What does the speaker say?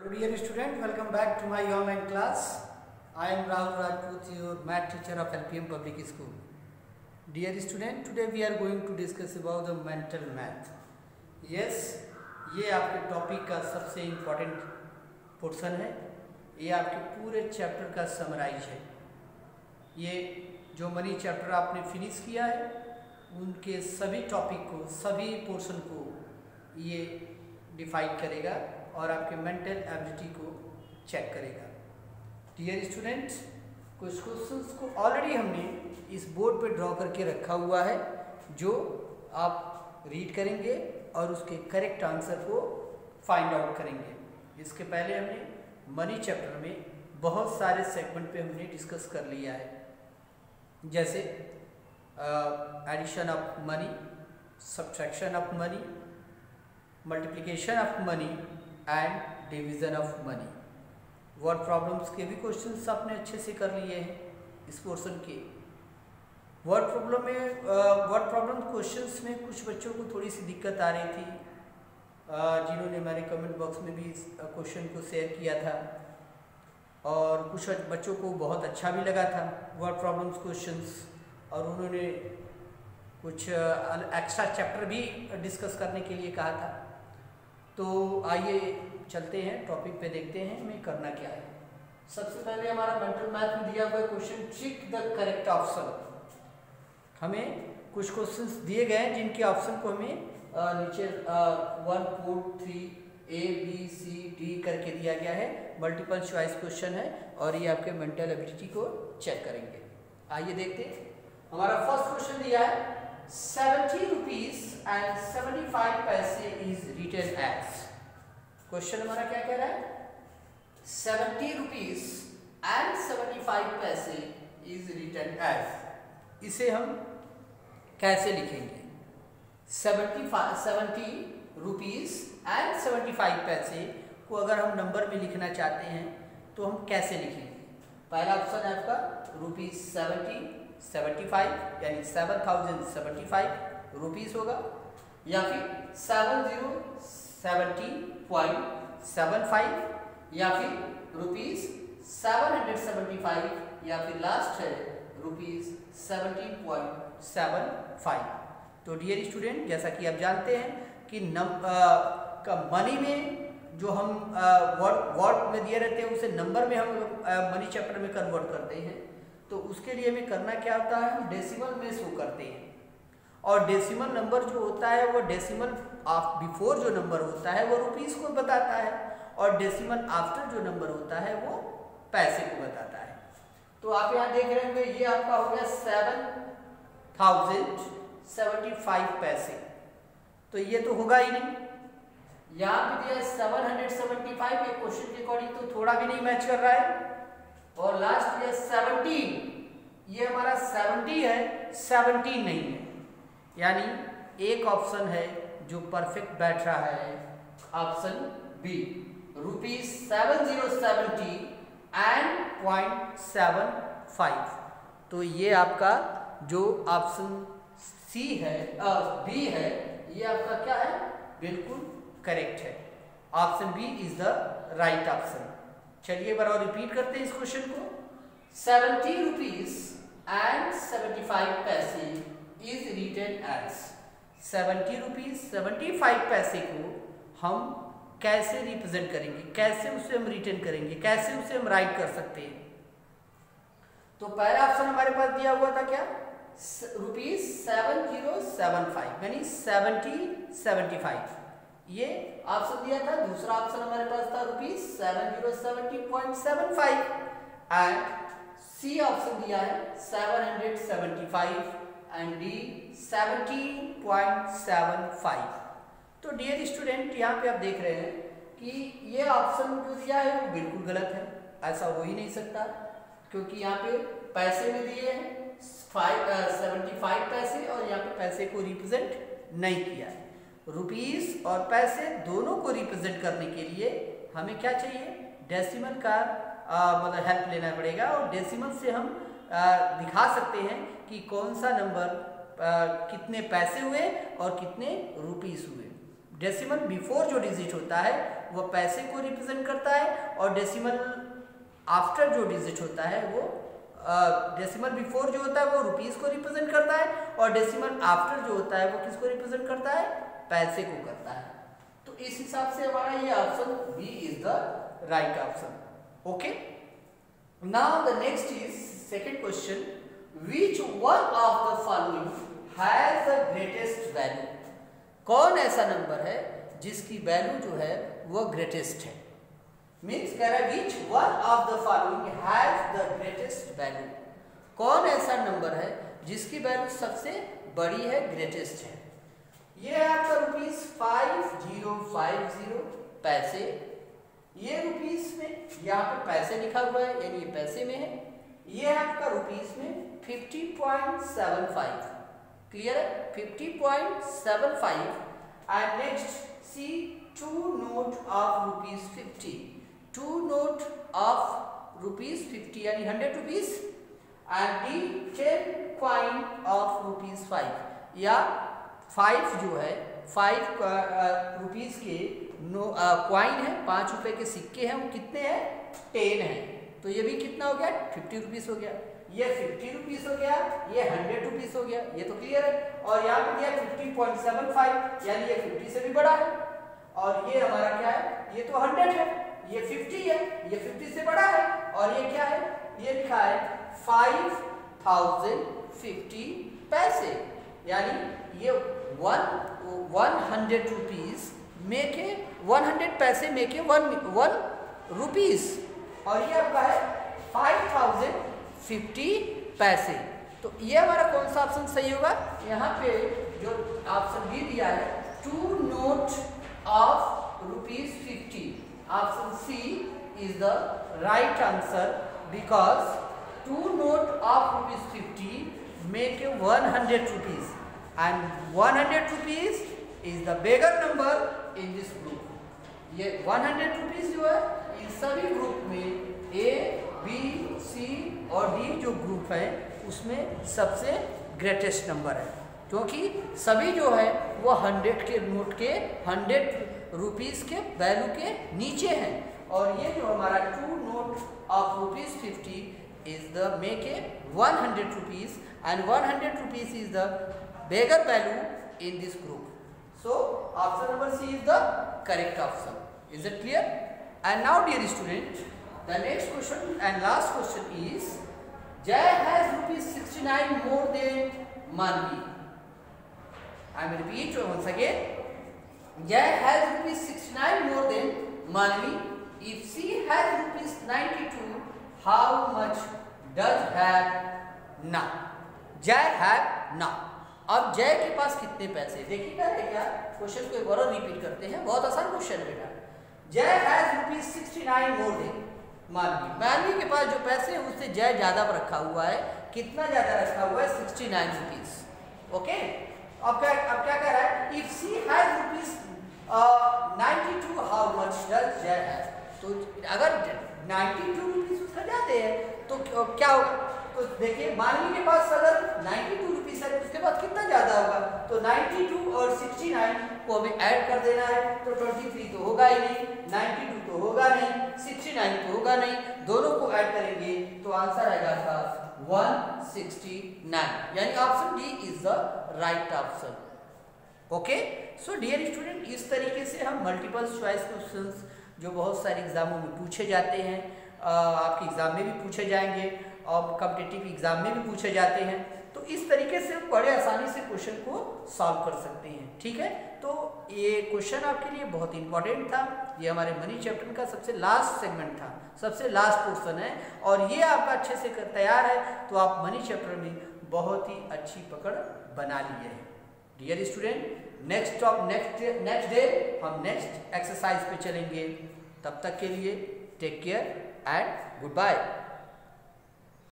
Dear student, welcome back to my online class. I am Rahul Rajput, your math teacher of LPM Public School. Dear student, today we are going to discuss about the mental math. Yes, ये आपके topic का सबसे important portion है. ये आपके पूरे chapter का summarise है. ये जो मनी चैप्टर आपने फिनिश किया है उनके सभी टॉपिक को, सभी पोर्शन को ये डिफाइन करेगा और आपके मेंटल एबिलिटी को चेक करेगा. डियर स्टूडेंट, कुछ क्वेश्चंस को ऑलरेडी हमने इस बोर्ड पे ड्रॉ करके रखा हुआ है जो आप रीड करेंगे और उसके करेक्ट आंसर को फाइंड आउट करेंगे. इसके पहले हमने मनी चैप्टर में बहुत सारे सेगमेंट पे हमने डिस्कस कर लिया है, जैसे addition of money, subtraction of money, multiplication of money and division of money. Word problems के भी क्वेश्चंस आपने अच्छे से कर लिए हैं इस पोर्शन के. वर्ड प्रॉब्लम क्वेश्चंस में कुछ बच्चों को थोड़ी सी दिक्कत आ रही थी, जिन्होंने हमारे कमेंट बॉक्स में भी इस क्वेश्चन को शेयर किया था, और कुछ बच्चों को बहुत अच्छा भी लगा था वर्ड प्रॉब्लम्स क्वेश्चंस, और उन्होंने कुछ एक्स्ट्रा चैप्टर भी डिस्कस करने के लिए कहा था. तो आइए चलते हैं टॉपिक पे, देखते हैं हमें करना क्या है. सबसे पहले हमारा मेंटल मैथ में दिया हुआ question, check the correct option. हमें कुछ क्वेश्चंस दिए गए हैं जिनके ऑप्शन को हमें नीचे 1, 4, 3 A, B, C, D करके दिया गया है. मल्टीपल चॉइस क्वेश्चन है और ये आपके मेंटल एबिलिटी को चेक करेंगे. आइए देखते हैं. हमारा फर्स्ट क्वेश्चन दिया है 70 rupees and 75 पैसे इज रिटन एज. क्वेश्चन हमारा क्या कह रहा है? 70 rupees and 75 पैसे इज रिटन एज. इसे हम कैसे लिखेंगे? 70 rupees and 75 पैसे को अगर हम नंबर में लिखना चाहते हैं तो हम कैसे लिखेंगे? पहला ऑप्शन है आपका ₹70 75 यानी 7075 रुपीस होगा, या फिर 7070.75, या फिर ₹775, या फिर लास्ट है ₹17.75. तो डियर स्टूडेंट, जैसा कि आप जानते हैं कि मनी में जो हम वर्ड में दिए रहते हैं उसे नंबर में हम मनी चैप्टर में कन्वर्ट करते हैं. तो उसके लिए हमें करना क्या होता है? हम डेसिमल में शो करते हैं, और डेसिमल नंबर जो होता है वो डेसिमल बिफोर जो नंबर होता है वो रुपीस को बताता है, और डेसिमल आफ्टर जो नंबर होता है वो पैसे को बताता है. तो आप यहाँ देख रहे होंगे ये आपका हो गया 7075 पैसे. तो ये तो होगा ही नहीं. यहाँ पे दिया 775, ये क्वेश्चन के अकॉर्डिंग तो थोड़ा भी नहीं मैच कर रहा है. और लास्ट ये 17, ये हमारा 70 है, 17 नहीं है. यानी एक ऑप्शन है जो परफेक्ट बैठ रहा है, ऑप्शन बी, ₹7070 and 0.75. तो ये आपका जो ऑप्शन सी है, बी है, ये आपका क्या है? बिल्कुल करेक्ट है. Option B is the right option. चलिए एक बार और रिपीट करते हैं इस क्वेश्चन को. 70 rupees and 75 पैसे इज रिटन एज. 70 rupees 75 पैसे को हम कैसे रिप्रेजेंट करेंगे, कैसे उसे हम रिटर्न करेंगे, कैसे उसे हम राइट कर सकते हैं? तो पहला ऑप्शन हमारे पास दिया हुआ था क्या? ₹7075 यानी 7075, ये ऑप्शन दिया था. दूसरा ऑप्शन हमारे पास था ₹7070.75, एंड सी ऑप्शन दिया है 775, एंड डी 17.75. तो डियर स्टूडेंट, यहाँ पे आप देख रहे हैं कि ये ऑप्शन जो दिया है वो बिल्कुल गलत है. ऐसा हो ही नहीं सकता, क्योंकि यहाँ पे पैसे में दिए हैं 75 पैसे, और यहाँ पे पैसे को रिप्रेजेंट नहीं किया है. रुपीस और पैसे दोनों को रिप्रेजेंट करने के लिए हमें क्या चाहिए? डेसिमल का मतलब हेल्प लेना पड़ेगा, और डेसिमल से हम दिखा सकते हैं कि कौन सा नंबर कितने पैसे हुए और कितने रुपीस हुए. डेसिमल बिफोर जो डिजिट होता है वो पैसे को रिप्रेजेंट करता है, और डेसिमल आफ्टर जो डिजिट होता है वो डेसिमल बिफोर जो होता है वो रुपीस को रिप्रेजेंट करता है, और डेसिमल आफ्टर जो होता है वो किसको रिप्रेजेंट करता है, पैसे को करता है। तो इस हिसाब से हमारा ये option B is the right option. Okay, now the next is second question, which one of the following has the greatest value. कौन ऐसा नंबर है जिसकी वैल्यू जो है वो ग्रेटेस्ट है। मीन्स कह रहा है which one of the following has the greatest value. कौन ऐसा नंबर है जिसकी वैल्यू सबसे बड़ी है, ग्रेटेस्ट है। ये है आपका रुपीस 5050 पैसे। ये रुपीस में यहाँ पे पैसे लिखा हुआ है, यानी ये पैसे में है। ये है आपका रुपीस में 50.75, क्लियर है, 50.75। And next C 2 note of rupees 50, 2 note of rupees 50 यानी 100 rupees, and D 10 coin of rupees 5, या 5 जो है 5 रुपीस के कॉइन है, 5 रुपए के सिक्के हैं, वो कितने हैं, 10 हैं। तो ये भी कितना हो गया, 50 रुपीस हो गया। ये 50 रुपीस हो गया, ये 100 रुपीस हो गया, ये तो क्लियर है। और यहाँ पे दिया 50.75 यानी ये 50 से भी बड़ा है, और ये हमारा क्या है, ये तो 100 है, ये 50 है, ये 50 से बड़ा है, और ये क्या है, ये लिखा है 5050 पैसे, यानी ये 100 रुपीस में के 100 पैसे में के 1 रुपीस, और ये आपका है 5050 पैसे। तो ये हमारा कौन सा ऑप्शन सही होगा, यहाँ पे जो ऑप्शन बी दिया है 2 note of rupees 50, option C is the right answer, because 2 note of rupees 50 make 100 rupees and 100 rupees is the bigger number in this group। ये 100 रुपीस जो है इन सभी ग्रुप में ए बी सी और D जो group है उसमें सबसे ग्रेटेस्ट नंबर है, क्योंकि सभी जो है वो 100 के नोट के 100 रुपीस के वैल्यू के नीचे हैं, और ये जो हमारा 2 note of rupees 50 is the make 100 rupees and 100 rupees is the bigger value in this group. So option number C is the correct option. Is it clear? And now dear student, the next question and last question is, Jay has rupees 69 more than Manvi. I will repeat once again. Jay has rupees 69 more than Manvi. If she has rupees 92, how much does have now? जय है ना। अब जय के पास कितने पैसे, देखिएगा क्या क्वेश्चन को एक बार रिपीट करते हैं, बहुत आसान क्वेश्चन है बेटा। जय हैज रुपीस 69 मोर देन मानवी। मानवी के पास जो पैसे हैं उससे जय ज्यादा रखा हुआ है, कितना ज्यादा रखा हुआ है, 69 रुपीस। ओके, अब क्या कह रहा है, if C has rupees 92 how much does Jay has. तो अगर 92 रुपीस उसका जाते हैं तो क्या होगा, तो देखिए मानवी के पास अगर 92 रुपीस है उसके बाद कितना ज्यादा होगा, तो 92 और 69 को हमें ऐड कर देना है, तो 23 तो होगा ही नहीं, 92 तो होगा नहीं, 69 तो होगा नहीं, दोनों को ऐड करेंगे तो आंसर आएगा आपका 169, यानी option D is the right option. Okay, so dear student, इस तरीके से हम मल्टीपल चॉइस क्वेश्चंस जो बहुत सारे एग्जामों में पूछे जाते हैं, आपके एग्जाम में भी पूछे जाएंगे और कॉम्पिटिटिव एग्जाम में भी पूछे जाते हैं, तो इस तरीके से बड़े आसानी से क्वेश्चन को सॉल्व कर सकते हैं। ठीक है, तो ये क्वेश्चन आपके लिए बहुत इंपॉर्टेंट था। ये हमारे मनी चैप्टर का सबसे लास्ट सेगमेंट था, सबसे लास्ट पोर्शन है, और ये आपका अच्छे से तैयार है तो आप मनी चैप्टर में बहुत ही अच्छी पकड़ बना लिए हैं। डियर स्टूडेंट, नेक्स्ट डे हम नेक्स्ट एक्सरसाइज पे चलेंगे। तब तक के लिए take care and good bye.